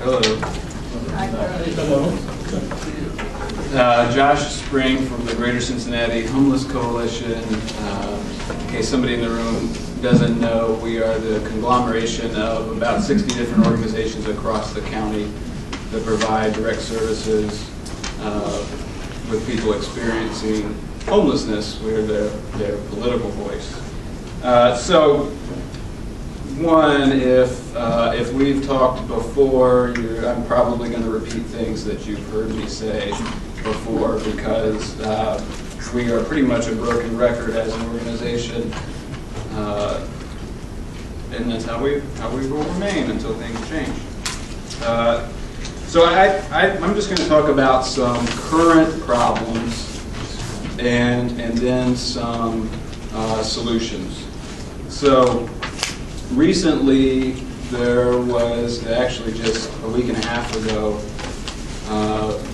Hello. Josh Spring from the Greater Cincinnati Homeless Coalition. In case somebody in the room doesn't know, we are the conglomeration of about 60 different organizations across the county that provide direct services with people experiencing homelessness. We're their political voice. So, one, if we've talked before, I'm probably going to repeat things that you've heard me say before, because we are pretty much a broken record as an organization, and that's how we will remain until things change. So I'm just going to talk about some current problems and then some solutions. So recently, there was actually just a week and a half ago,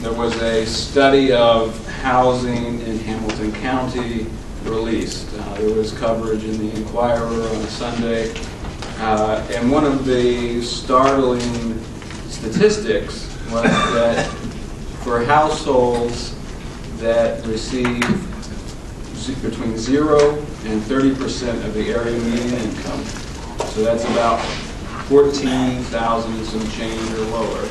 there was a study of housing in Hamilton County released. There was coverage in the Inquirer on a Sunday, and one of the startling statistics was that for households that receive between 0 and 30% of the area median income, so that's about 14,000 and some change or lower,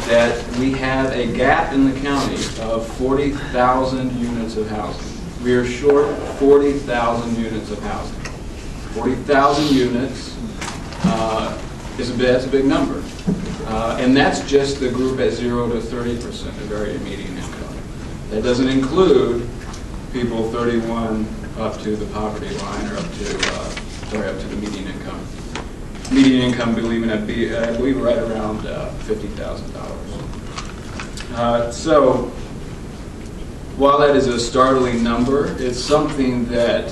that we have a gap in the county of 40,000 units of housing. We are short 40,000 units of housing. 40,000 units that's a big number. And that's just the group at 0 to 30% of area median income. That doesn't include people 31 up to the poverty line, or up to the median income. Median income, I believe right around $50,000. So, while that is a startling number, it's something that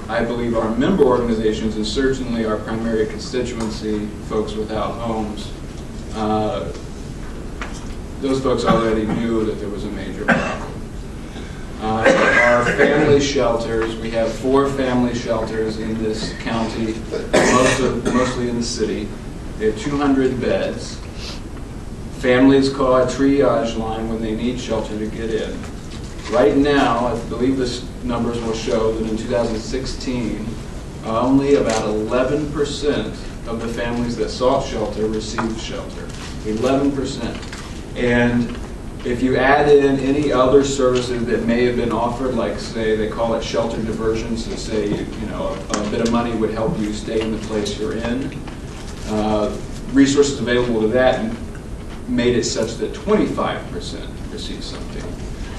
I believe our member organizations, and certainly our primary constituency, folks without homes, those folks already knew that there was a major problem. Our family shelters, we have 4 family shelters in this county, mostly in the city. They have 200 beds. Families call a triage line when they need shelter to get in. Right now, I believe the numbers will show that in 2016, only about 11% of the families that sought shelter received shelter. 11%. And if you add in any other services that may have been offered, like, say, they call it shelter diversion, so say a bit of money would help you stay in the place you're in, resources available to that made it such that 25% received something.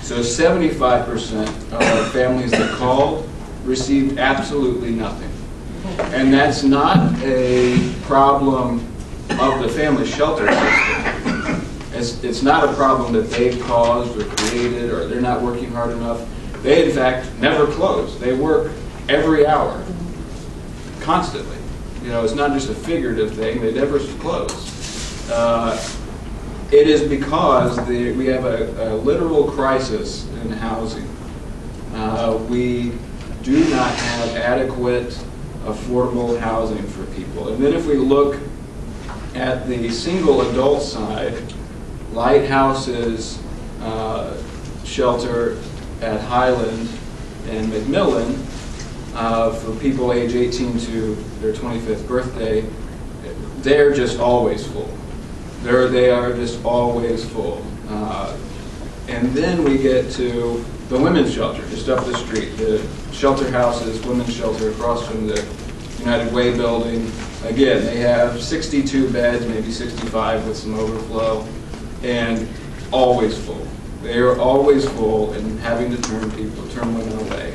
So 75% of families that called received absolutely nothing. And that's not a problem of the family shelter system. It's not a problem that they caused or created, or they're not working hard enough. They, in fact, never close. They work every hour, constantly. It's not just a figurative thing. They never close. It is because we have a literal crisis in housing. We do not have adequate, affordable housing for people. And then if we look at the single adult side, Lighthouse's shelter at Highland and McMillan, for people age 18 to their 25th birthday, they're just always full. They are just always full. And then we get to the women's shelter just up the street. The Shelter Houses women's shelter across from the United Way building. Again, they have 62 beds, maybe 65 with some overflow, and always full. They are always full and having to turn women away.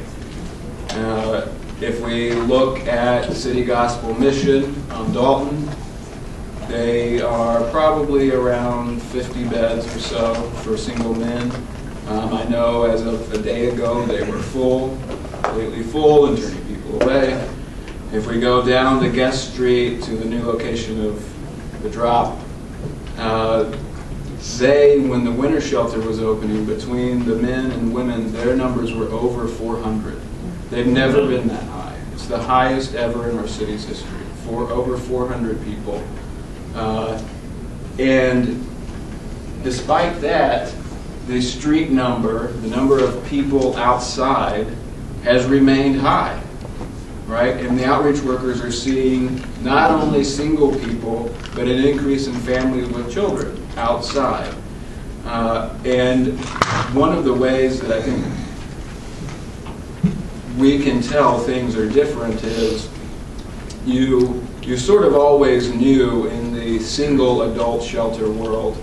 If we look at City Gospel Mission on Dalton, they are probably around 50 beds or so for single men. I know as of a day ago they were full, completely full, and turning people away. If we go down to Guest Street to the new location of the Drop, when the winter shelter was opening, between the men and women, their numbers were over 400. They've never been that high. It's the highest ever in our city's history, over 400 people. And despite that, the street number, the number of people outside, has remained high, right? And the outreach workers are seeing not only single people, but an increase in families with children outside. And one of the ways that I think we can tell things are different is you sort of always knew in the single adult shelter world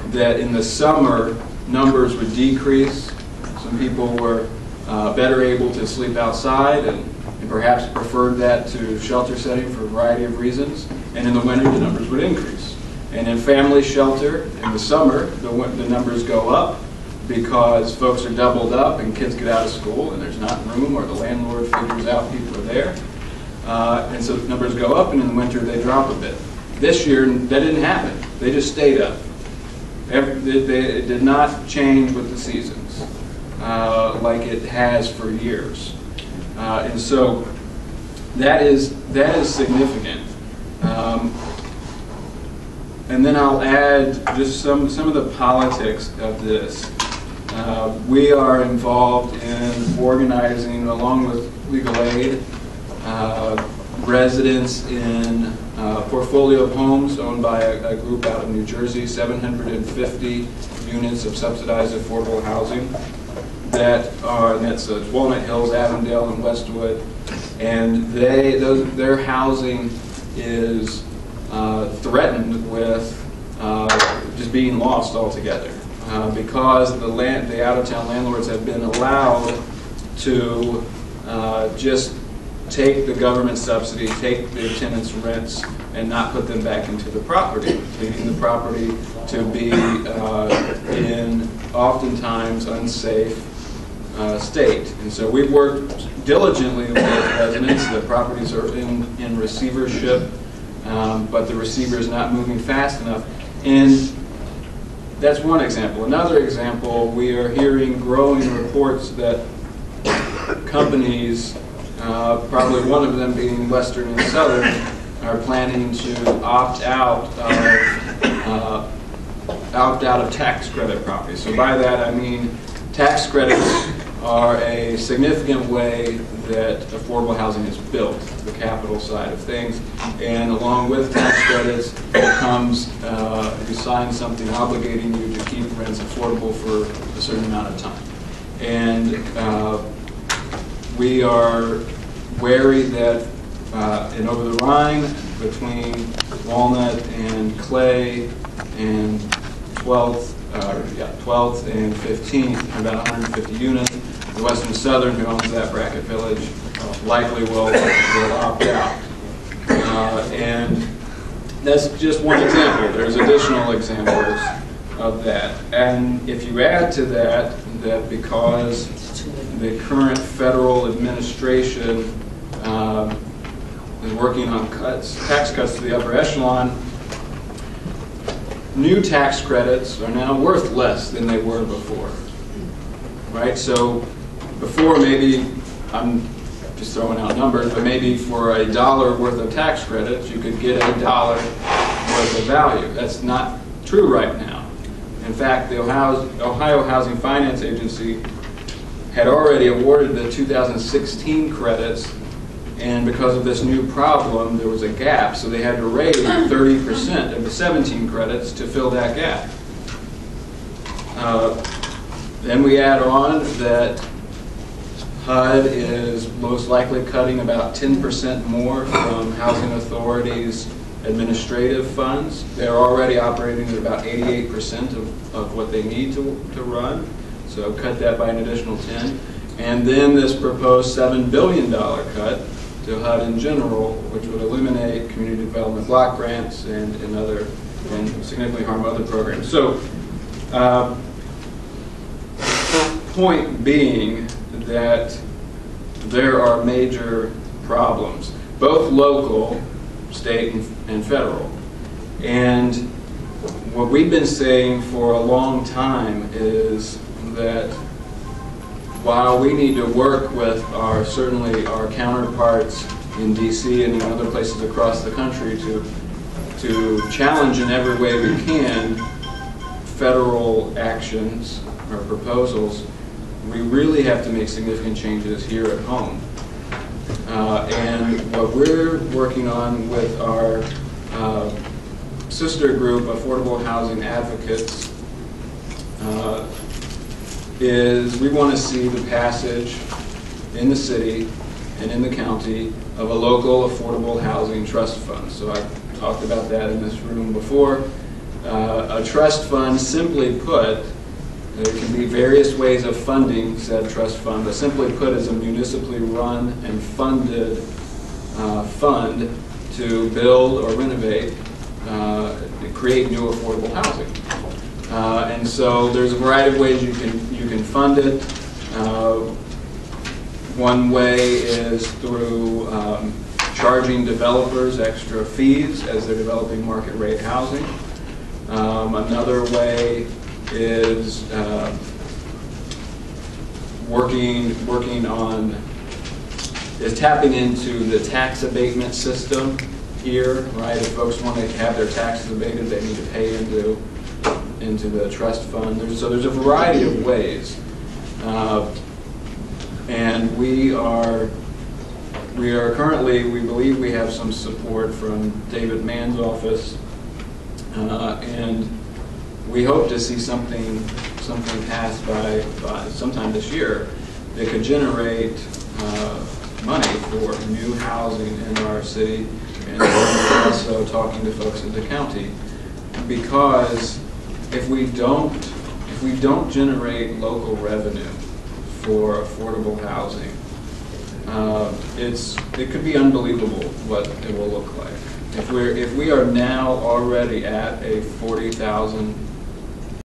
that in the summer numbers would decrease. Some people were better able to sleep outside and perhaps preferred that to shelter setting for a variety of reasons. And in the winter the numbers would increase. And in family shelter in the summer the numbers go up because folks are doubled up and kids get out of school and there's not room, or the landlord figures out people are there. And so the numbers go up, and in the winter they drop a bit. This year that didn't happen. They just stayed up. It did not change with the seasons like it has for years. And so that is significant. And then I'll add just some of the politics of this. We are involved in organizing, along with legal aid, residents in portfolio of homes owned by a group out of New Jersey, 750 units of subsidized affordable housing that's Walnut Hills, Avondale, and Westwood, and their housing is threatened with just being lost altogether because the out-of-town landlords have been allowed to just take the government subsidy, take the tenants' rents, and not put them back into the property, leaving the property to be in oftentimes unsafe state. And so we've worked diligently with residents. The properties are in receivership, but the receiver is not moving fast enough. And that's one example. Another example, we are hearing growing reports that companies, probably one of them being Western and Southern, are planning to opt out of tax credit properties. So by that I mean tax credits are a significant way that affordable housing is built, the capital side of things. And along with tax credits comes you sign something obligating you to keep rents affordable for a certain amount of time. And we are wary that in over the Rhine, between Walnut and Clay and 12th and 15th, about 150 units. The Western Southern, who owns that bracket village, likely will opt out. And that's just one example. There's additional examples of that. And if you add to that, that because the current federal administration is working on tax cuts to the upper echelon, new tax credits are now worth less than they were before, right? So before, maybe, I'm just throwing out numbers, but maybe for $1 worth of tax credits, you could get $1 worth of value. That's not true right now. In fact, the Ohio Housing Finance Agency had already awarded the 2016 credits, and because of this new problem, there was a gap, so they had to raise 30% of the 17 credits to fill that gap. Then we add on that HUD is most likely cutting about 10% more from Housing Authority's administrative funds. They're already operating at about 88% of what they need to run, so cut that by an additional 10. And then this proposed $7 billion cut to HUD in general, which would eliminate community development block grants and significantly harm other programs. So, point being that there are major problems, both local, state, and federal. And what we've been saying for a long time is that while we need to work with certainly our counterparts in DC and in other places across the country to to challenge in every way we can federal actions or proposals, we really have to make significant changes here at home. And what we're working on with our sister group, Affordable Housing Advocates, is we want to see the passage in the city and in the county of a local affordable housing trust fund. So I've talked about that in this room before. A trust fund, simply put, there can be various ways of funding said trust fund, but simply put is a municipally run and funded fund to build or renovate, create new affordable housing. And so there's a variety of ways you can fund it. One way is through charging developers extra fees as they're developing market rate housing. Another way is tapping into the tax abatement system here, right? If folks want to have their taxes abated, they need to pay into the trust fund. So there's a variety of ways, and we believe we have some support from David Mann's office, and we hope to see something passed by sometime this year that could generate money for new housing in our city, and we're also talking to folks in the county, because if we don't generate local revenue for affordable housing, it could be unbelievable what it will look like. If we are now already at a 40,000